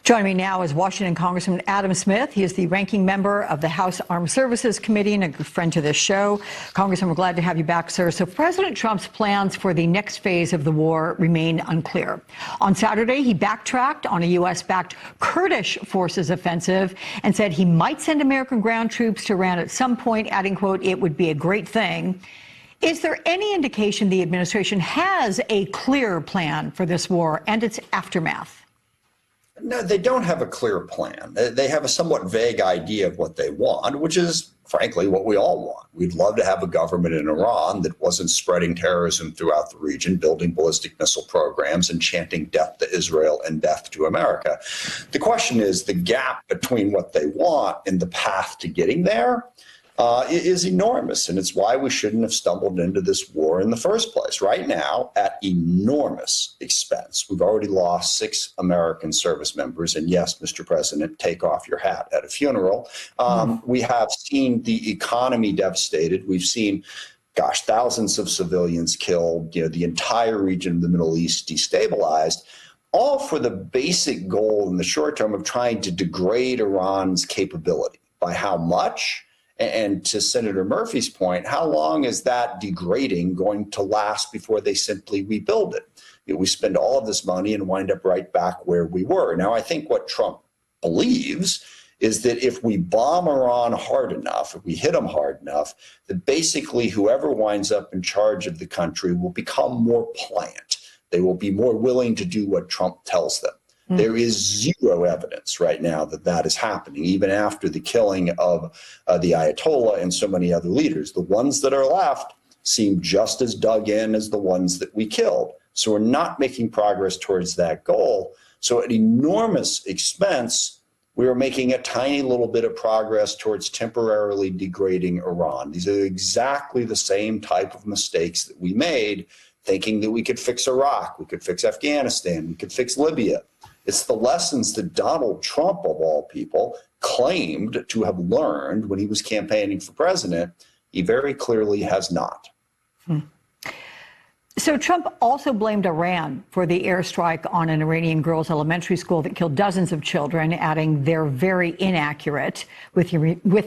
Joining me now is Washington Congressman Adam Smith. He is the ranking member of the House Armed Services Committee and a good friend to this show. Congressman, we're glad to have you back, sir. So President Trump's plans for the next phase of the war remain unclear. On Saturday, he backtracked on a U.S.-backed Kurdish forces offensive and said he might send American ground troops to Iran at some point, adding, quote, "It would be a great thing." Is there any indication the administration has a clear plan for this war and its aftermath? No, they don't have a clear plan. They have a somewhat vague idea of what they want, which is, frankly, what we all want. We'd love to have a government in Iran that wasn't spreading terrorism throughout the region, building ballistic missile programs, and chanting death to Israel and death to America. The question is the gap between what they want and the path to getting there is enormous, and it's why we shouldn't have stumbled into this war in the first place. Right now, at enormous expense, we've already lost 6 American service members, and yes, Mr. President, take off your hat at a funeral. We have seen the economy devastated. We've seen, gosh, thousands of civilians killed, the entire region of the Middle East destabilized, all for the basic goal in the short term of trying to degrade Iran's capability. By how much? And to Senator Murphy's point, how long is that degrading going to last before they simply rebuild it? We spend all of this money and wind up right back where we were. Now, I think what Trump believes is that if we bomb Iran hard enough, if we hit them hard enough, that basically whoever winds up in charge of the country will become more pliant. They will be more willing to do what Trump tells them. There is zero evidence right now that that is happening, even after the killing of the Ayatollah and so many other leaders. The ones that are left seem just as dug in as the ones that we killed. So we're not making progress towards that goal. So at enormous expense, we are making a tiny little bit of progress towards temporarily degrading Iran. These are exactly the same type of mistakes that we made, thinking that we could fix Iraq, we could fix Afghanistan, we could fix Libya. It's the lessons that Donald Trump, of all people, claimed to have learned when he was campaigning for president. He very clearly has not. So Trump also blamed Iran for the airstrike on an Iranian girls' elementary school that killed dozens of children, adding they're very inaccurate with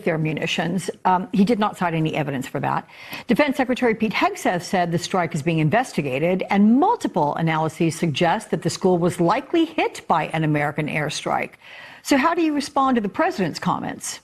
their munitions. He did not cite any evidence for that. Defense Secretary Pete Hegseth said the strike is being investigated, and multiple analyses suggest that the school was likely hit by an American airstrike. So how do you respond to the president's comments?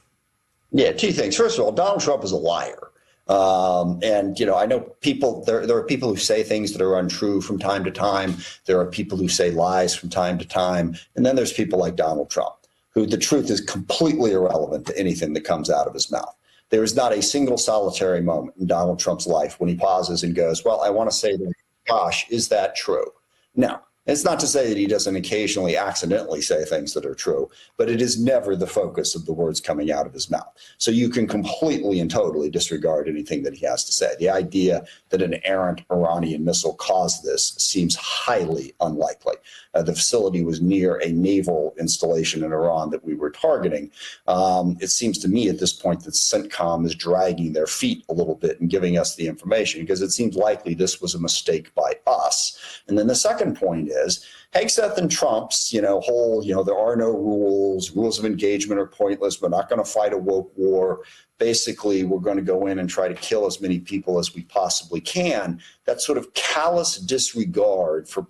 Yeah, 2 things. First of all, Donald Trump is a liar. And, I know people, there are people who say things that are untrue from time to time. There are people who say lies from time to time. And then there's people like Donald Trump, who the truth is completely irrelevant to anything that comes out of his mouth. There is not a single solitary moment in Donald Trump's life when he pauses and goes, well, I want to say that, gosh, is that true? Now, it's not to say that he doesn't occasionally accidentally say things that are true, but it is never the focus of the words coming out of his mouth. So you can completely and totally disregard anything that he has to say. The idea that an errant Iranian missile caused this seems highly unlikely. The facility was near a naval installation in Iran that we were targeting. It seems to me at this point that CENTCOM is dragging their feet a little bit and giving us the information because it seems likely this was a mistake by us. And then the second point is Hegseth and Trump's, whole, there are no rules of engagement are pointless. We're not going to fight a woke war. Basically, we're going to go in and try to kill as many people as we possibly can. That sort of callous disregard for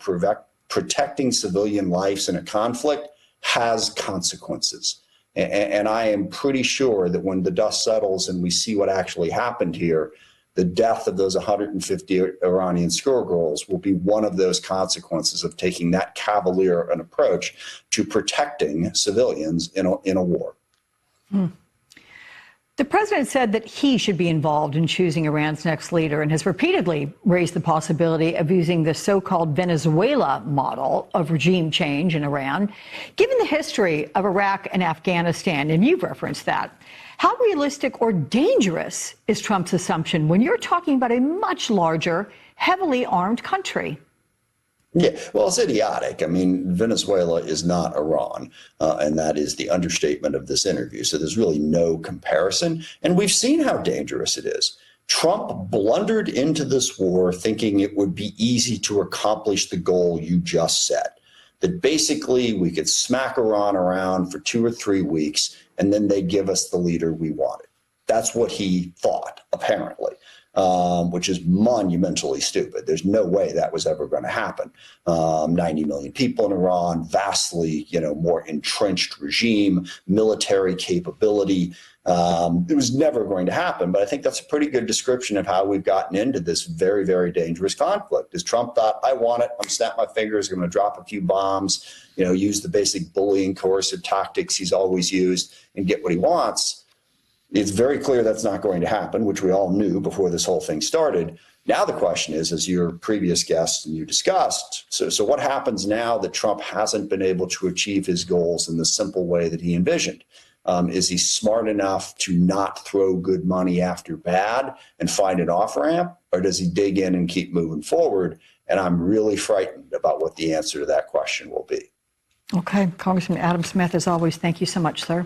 protecting civilian lives in a conflict has consequences. And I am pretty sure that when the dust settles and we see what actually happened here, the death of those 150 Iranian schoolgirls will be one of those consequences of taking that cavalier an approach to protecting civilians in a war. The president said that he should be involved in choosing Iran's next leader and has repeatedly raised the possibility of using the so-called Venezuela model of regime change in Iran. Given the history of Iraq and Afghanistan, and you've referenced that, how realistic or dangerous is Trump's assumption when you're talking about a much larger, heavily armed country? Yeah, well, it's idiotic. I mean, Venezuela is not Iran, and that is the understatement of this interview. So there's really no comparison. And we've seen how dangerous it is. Trump blundered into this war thinking it would be easy to accomplish the goal you just set. that basically we could smack Iran around for 2 or 3 weeks, and then they'd give us the leader we wanted. That's what he thought, apparently, which is monumentally stupid. There's no way that was ever going to happen. 90 million people in Iran, vastly, more entrenched regime, military capability. It was never going to happen. But I think that's a pretty good description of how we've gotten into this very, very dangerous conflict. As Trump thought, I want it, I'm snap my fingers, I'm going to drop a few bombs, use the basic bullying, coercive tactics he's always used and get what he wants. It's very clear that's not going to happen, which we all knew before this whole thing started. Now the question is, as your previous guest and you discussed, so what happens now that Trump hasn't been able to achieve his goals in the simple way that he envisioned? Is he smart enough to not throw good money after bad and find an off-ramp, or does he dig in and keep moving forward? And I'm really frightened about what the answer to that question will be. Okay, Congressman Adam Smith, as always, thank you so much, sir.